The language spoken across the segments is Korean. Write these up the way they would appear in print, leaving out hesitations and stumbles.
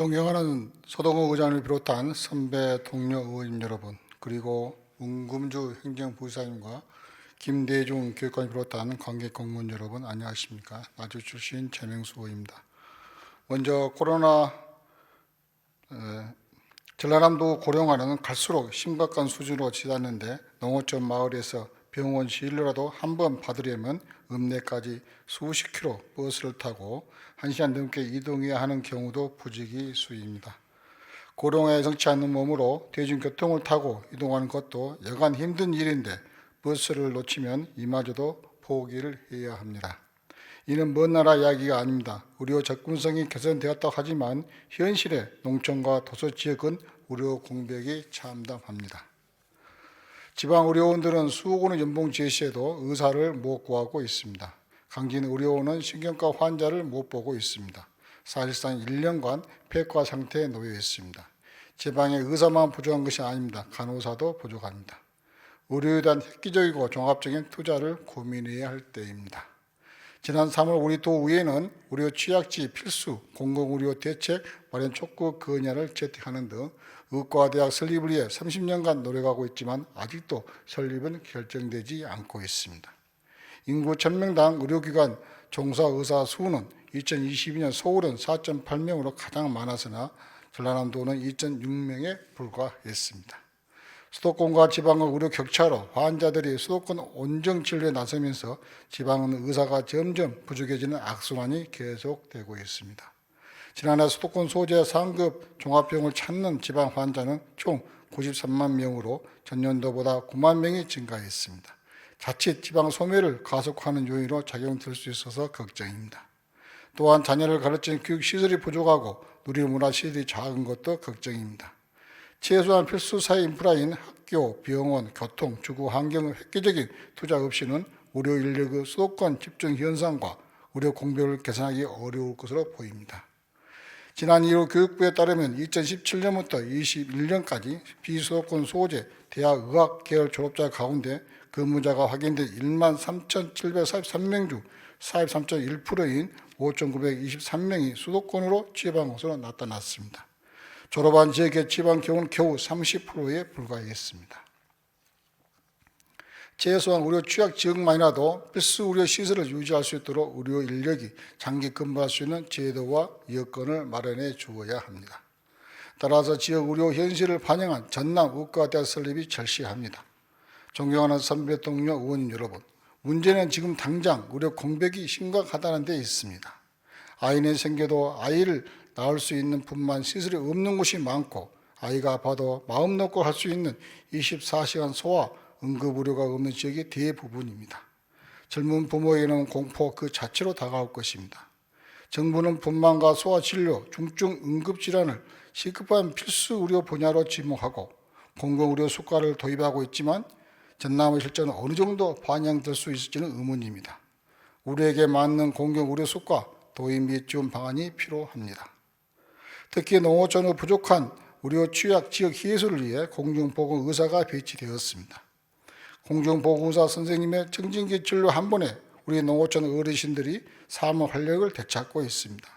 존경하는 서동호 의장을 비롯한 선배 동료 의원님 여러분, 그리고 운금주 행정부사님과 김대중 교육관을 비롯한 관객 공무원 여러분, 안녕하십니까? 나주 출신 최명수 의원입니다. 먼저 코로나 전라남도 고령화는 갈수록 심각한 수준으로 치닫는데 농어촌 마을에서 병원 진료라도 한 번 받으려면 읍내까지 수십 킬로 버스를 타고 1시간 넘게 이동해야 하는 경우도 부지기수입니다. 고령화에 성치 않는 몸으로 대중교통을 타고 이동하는 것도 여간 힘든 일인데 버스를 놓치면 이마저도 포기를 해야 합니다. 이는 먼 나라 이야기가 아닙니다. 의료 접근성이 개선되었다고 하지만 현실의 농촌과 도서지역은 의료 공백이 참담합니다. 지방의료원들은 수억 원의 연봉 제시에도 의사를 못 구하고 있습니다. 강진의료원은 신경과 환자를 못 보고 있습니다. 사실상 1년간 폐과 상태에 놓여 있습니다. 지방의 의사만 부족한 것이 아닙니다. 간호사도 부족합니다. 의료에 대한 획기적이고 종합적인 투자를 고민해야 할 때입니다. 지난 3월 우리 도의회는 의료 취약지 필수 공공의료 대책 마련 촉구 건의안을 채택하는 등 의과대학 설립을 위해 30년간 노력하고 있지만 아직도 설립은 결정되지 않고 있습니다. 인구 1000명당 의료기관 종사의사 수는 2022년 서울은 4.8명으로 가장 많았으나 전라남도는 2.6명에 불과했습니다. 수도권과 지방의 의료 격차로 환자들이 수도권 온정 진료에 나서면서 지방은 의사가 점점 부족해지는 악순환이 계속되고 있습니다. 지난해 수도권 소재 상급 종합병원을 찾는 지방 환자는 총 93만 명으로 전년도보다 9만 명이 증가했습니다. 자칫 지방 소멸을 가속화하는 요인으로 작용될 수 있어서 걱정입니다. 또한 자녀를 가르치는 교육시설이 부족하고 누리문화시설이 작은 것도 걱정입니다. 최소한 필수 사회 인프라인 학교, 병원, 교통, 주거 환경의 획기적인 투자 없이는 의료 인력의 수도권 집중 현상과 의료 공백을 개선하기 어려울 것으로 보입니다. 지난 2월 교육부에 따르면 2017년부터 21년까지 비수도권 소재 대학 의학 계열 졸업자 가운데 근무자가 확인된 1만 3,743명 중 43.1%인 5,923명이 수도권으로 취업한 것으로 나타났습니다. 졸업한 지역의 지방 경우는 겨우 30%에 불과했습니다. 최소한 의료 취약 지역만이라도 필수 의료 시설을 유지할 수 있도록 의료 인력이 장기 근무할 수 있는 제도와 여건을 마련해 주어야 합니다. 따라서 지역 의료 현실을 반영한 전남 의과대학 설립이 절실합니다. 존경하는 선배 동료 의원님 여러분, 문제는 지금 당장 의료 공백이 심각하다는 데 있습니다. 아이는 생겨도 아이를 낳을 수 있는 분만 시설이 없는 곳이 많고 아이가 아파도 마음 놓고 할 수 있는 24시간 소아 응급의료가 없는 지역이 대부분입니다. 젊은 부모에게는 공포 그 자체로 다가올 것입니다. 정부는 분만과 소아 진료, 중증 응급질환을 시급한 필수 의료 분야로 지목하고 공공의료 수가를 도입하고 있지만 전남의 실정은 어느 정도 반영될 수 있을지는 의문입니다. 우리에게 맞는 공공의료 수가 도입 및 지원 방안이 필요합니다. 특히 농어촌의 부족한 의료 취약 지역 해소를 위해 공중보건 의사가 배치되었습니다. 공중보건 의사 선생님의 정진기 진료 한 번에 우리 농어촌 어르신들이 삶의 활력을 되찾고 있습니다.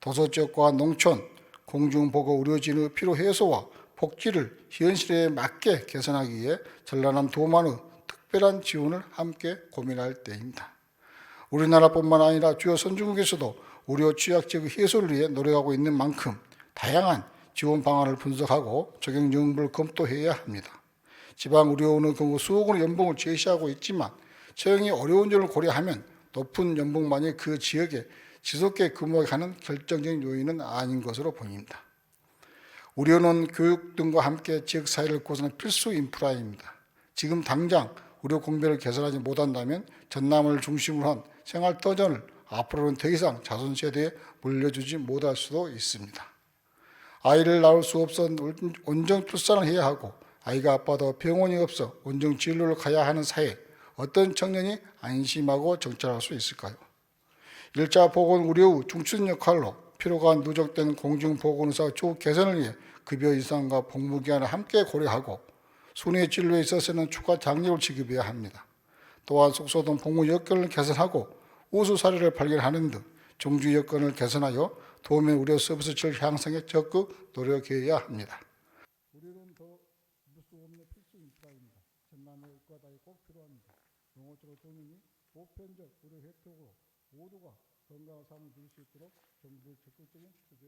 도서지역과 농촌, 공중보건 의료진의 필요 해소와 복지를 현실에 맞게 개선하기 위해 전라남 도만의 특별한 지원을 함께 고민할 때입니다. 우리나라뿐만 아니라 주요 선진국에서도 의료 취약 지역 해소를 위해 노력하고 있는 만큼 다양한 지원 방안을 분석하고 적용 여부를 검토해야 합니다. 지방의료원은 경우 수억 원의 연봉을 제시하고 있지만 처형이 어려운 점을 고려하면 높은 연봉만이 그 지역에 지속해 근무하는 결정적인 요인은 아닌 것으로 보입니다. 의료는 교육 등과 함께 지역사회를 구성하는 필수 인프라입니다. 지금 당장 의료 공백을 개선하지 못한다면 전남을 중심으로 한 생활터전을 앞으로는 더 이상 자손세대에 물려주지 못할 수도 있습니다. 아이를 낳을 수 없어 원정 출산을 해야 하고 아이가 아파도 병원이 없어 원정 진료를 가야 하는 사회에 어떤 청년이 안심하고 정착할 수 있을까요? 일자 보건 의료의 중추 역할로 필요가 누적된 공중보건의사 조후 개선을 위해 급여 인상과 복무기간을 함께 고려하고 순회 진료에 있어서는 추가 장려를 지급해야 합니다. 또한 속소동 복무 여건을 개선하고 우수 사례를 발견하는 등 정주 여건을 개선하여 도면 의료 서비스 질 향상에 적극 노력해야 합니다. 우리는 더 누수 없는 필수 인프라입니다. 전남의 의과다이 꼭 필요합니다. 농어촌 도민이 보편적 의료 혜택으로 모두가 건강한 삶을 누릴 수 있도록 정부의 적극적인 투자